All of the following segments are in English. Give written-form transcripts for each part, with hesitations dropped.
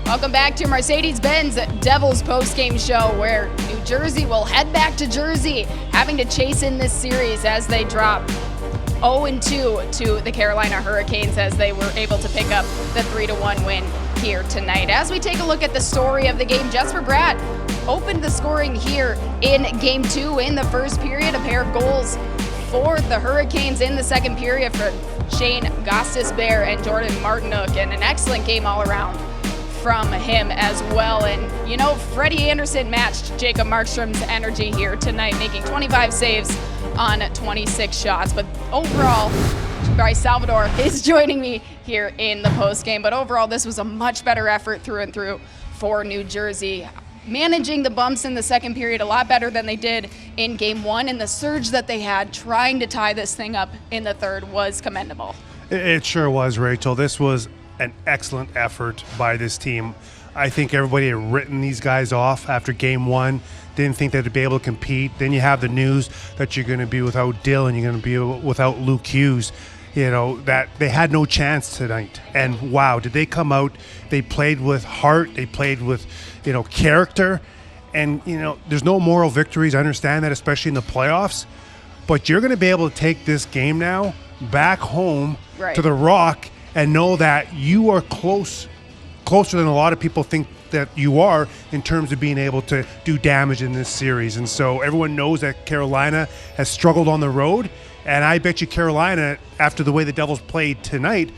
Welcome back to Mercedes-Benz Devils postgame show, where New Jersey will head back to Jersey, having to chase in this series as they drop 0-2 to the Carolina Hurricanes, as they were able to pick up the 3-1 win here tonight. As we take a look at the story of the game, Jesper Bratt opened the scoring here in Game 2 in the first period. A pair of goals for the Hurricanes in the second period for Shane Gostisbehere and Jordan Martinook, and an excellent game all around from him as well. And, you know, Freddie Andersen matched Jacob Markstrom's energy here tonight, making 25 saves on 26 shots. But overall, Bryce Salvador is joining me here in the postgame. But overall, this was a much better effort through and through for New Jersey, managing the bumps in the second period a lot better than they did in Game 1. And the surge that they had trying to tie this thing up in the third was commendable. It sure was, Rachel. This was an excellent effort by this team. I think everybody had written these guys off after Game 1. Didn't think they'd be able to compete. Then you have the news that you're going to be without Dylan, you're going to be without Luke Hughes. You know, that they had no chance tonight. And wow, did they come out. They played with heart. They played with, you know, character. And, you know, there's no moral victories. I understand that, especially in the playoffs. But you're going to be able to take this game now back home to the Rock and know that you are closer than a lot of people think that you are in terms of being able to do damage in this series. And so everyone knows that Carolina has struggled on the road. And I bet you Carolina, after the way the Devils played tonight,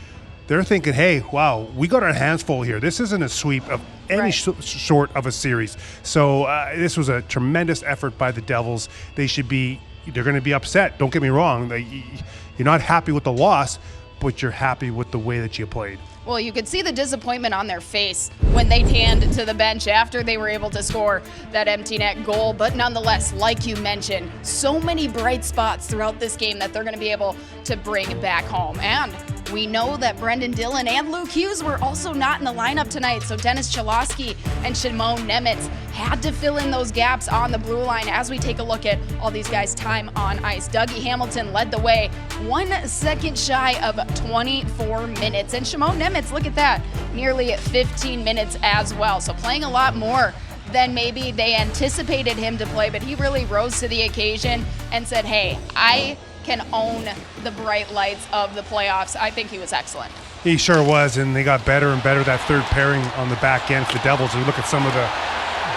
they're thinking, hey, wow, we got our hands full here. This isn't a sweep of any sort of a series. So this was a tremendous effort by the Devils. They're going to be upset. Don't get me wrong. You're not happy with the loss, but you're happy with the way that you played. Well, you could see the disappointment on their face when they tanned to the bench after they were able to score that empty net goal. But nonetheless, like you mentioned, so many bright spots throughout this game that they're going to be able to bring back home. And we know that Brendan Dillon and Luke Hughes were also not in the lineup tonight. So Dennis Cholowski and Shimon Nemitz had to fill in those gaps on the blue line. As we take a look at all these guys' time on ice, Dougie Hamilton led the way, 1 second shy of 24 minutes. And Shimon Nemitz, look at that, nearly 15 minutes as well. So playing a lot more than maybe they anticipated him to play, but he really rose to the occasion and said, hey, I can own the bright lights of the playoffs. I think he was excellent. He sure was, and they got better and better, that third pairing on the back end for the Devils. We look at some of the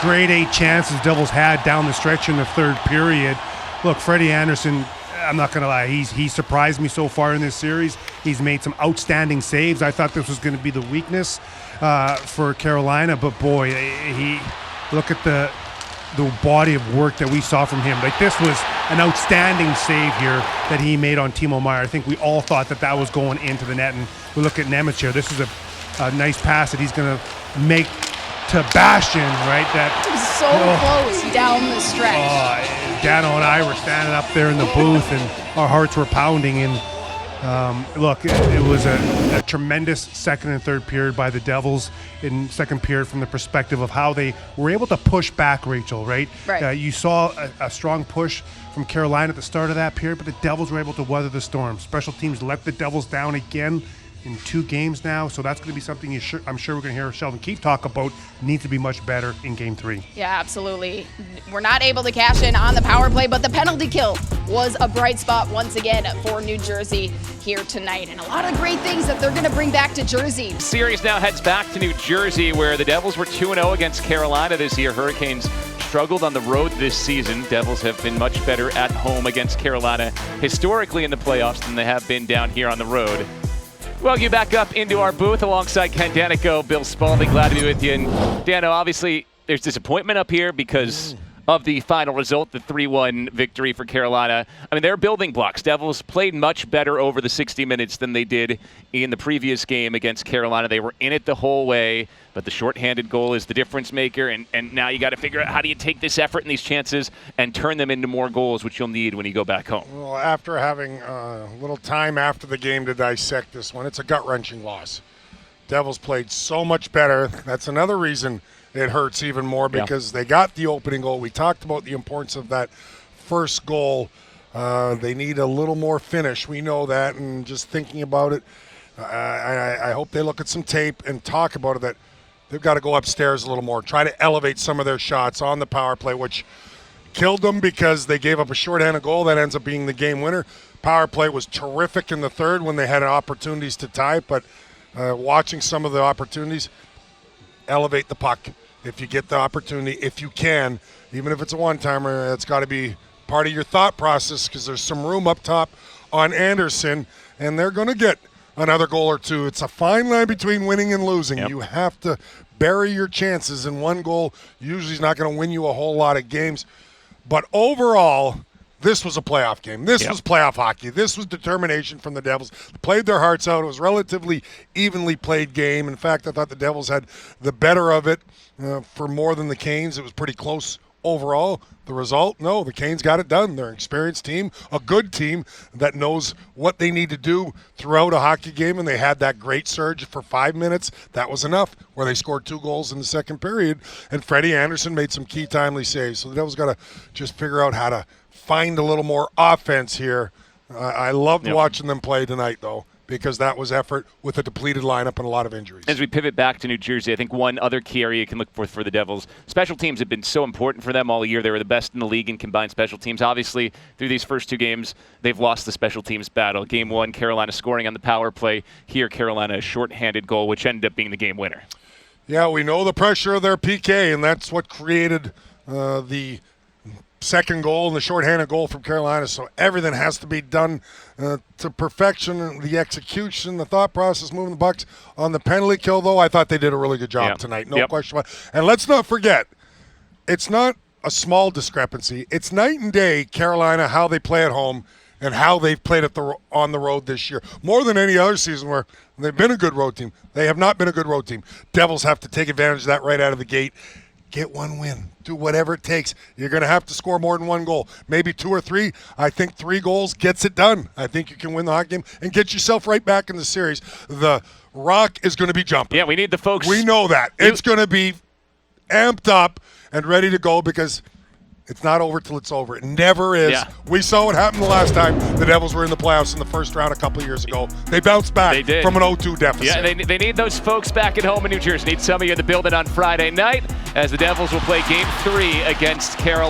grade A chances the Devils had down the stretch in the third period. Look, Freddie Andersen, I'm not going to lie, he surprised me so far in this series. He's made some outstanding saves. I thought this was going to be the weakness for Carolina, but boy, look at the body of work that we saw from him. Like, this was an outstanding save here that he made on Timo Meier. I think we all thought that was going into the net, and we look at Nemitz here. This is a nice pass that he's going to make to Bastian, right? That was so close down the stretch. Dano and I were standing up there in the booth, and our hearts were pounding. And look, it was a tremendous second and third period by the Devils. In second period, from the perspective of how they were able to push back, Rachel, right? You saw a strong push from Carolina at the start of that period, but the Devils were able to weather the storm. Special teams let the Devils down again in 2 games now, so that's going to be something I'm sure we're going to hear Sheldon Keefe talk about. Needs to be much better in Game 3. Yeah, absolutely. We're not able to cash in on the power play, but the penalty kill was a bright spot once again for New Jersey here tonight, and a lot of great things that they're going to bring back to Jersey. Series now heads back to New Jersey, where the Devils were 2-0 against Carolina this year. Hurricanes struggled on the road this season. Devils have been much better at home against Carolina historically in the playoffs than they have been down here on the road. Welcome you back up into our booth alongside Ken Danico, Bill Spalding. Glad to be with you. And Dano, obviously there's disappointment up here because of the final result, the 3-1 victory for Carolina. I mean, they're building blocks. Devils played much better over the 60 minutes than they did in the previous game against Carolina. They were in it the whole way, but the shorthanded goal is the difference maker, and now you got to figure out how do you take this effort and these chances and turn them into more goals, which you'll need when you go back home. Well, after having a little time after the game to dissect this one, it's a gut-wrenching loss. Devils played so much better. That's another reason it hurts even more, because they got the opening goal. We talked about the importance of that first goal. They need a little more finish. We know that, and just thinking about it, I hope they look at some tape and talk about it, that they've got to go upstairs a little more, try to elevate some of their shots on the power play, which killed them because they gave up a shorthanded goal that ends up being the game winner. Power play was terrific in the third when they had opportunities to tie it, but watching some of the opportunities, elevate the puck if you get the opportunity, if you can, even if it's a one-timer. That's got to be part of your thought process because there's some room up top on Andersen, and they're going to get another goal or two. It's a fine line between winning and losing. Yep. You have to bury your chances, and one goal usually is not going to win you a whole lot of games. But overall, this was a playoff game. This was playoff hockey. This was determination from the Devils. They played their hearts out. It was a relatively evenly played game. In fact, I thought the Devils had the better of it for more than the Canes. It was pretty close overall. The result, no, the Canes got it done. They're an experienced team, a good team that knows what they need to do throughout a hockey game, and they had that great surge for 5 minutes. That was enough, where they scored 2 goals in the second period, and Freddie Andersen made some key timely saves. So the Devils got to just figure out how to find a little more offense here. I loved watching them play tonight, though, because that was effort with a depleted lineup and a lot of injuries. As we pivot back to New Jersey, I think one other key area you can look for the Devils, special teams have been so important for them all year. They were the best in the league in combined special teams. Obviously, through these first 2 games, they've lost the special teams battle. Game 1, Carolina scoring on the power play. Here, Carolina, a shorthanded goal, which ended up being the game winner. Yeah, we know the pressure of their PK, and that's what created the second goal and the shorthanded goal from Carolina. So everything has to be done to perfection. The execution, the thought process, moving the pucks on the penalty kill, though, I thought they did a really good job tonight. No question about it. And let's not forget, it's not a small discrepancy. It's night and day, Carolina, how they play at home and how they've played on the road this year. More than any other season where they've been a good road team. They have not been a good road team. Devils have to take advantage of that right out of the gate. Get one win. Do whatever it takes. You're going to have to score more than 1 goal. Maybe 2 or 3. I think 3 goals gets it done. I think you can win the hockey game and get yourself right back in the series. The rock is going to be jumping. Yeah, we need the folks. We know that. It's going to be amped up and ready to go because it's not over till it's over. It never is. Yeah. We saw what happened the last time the Devils were in the playoffs in the first round a couple of years ago. They bounced back from an 0-2 deficit. Yeah, they need those folks back at home in New Jersey. Need some of you in the building on Friday night as the Devils will play Game 3 against Carolina.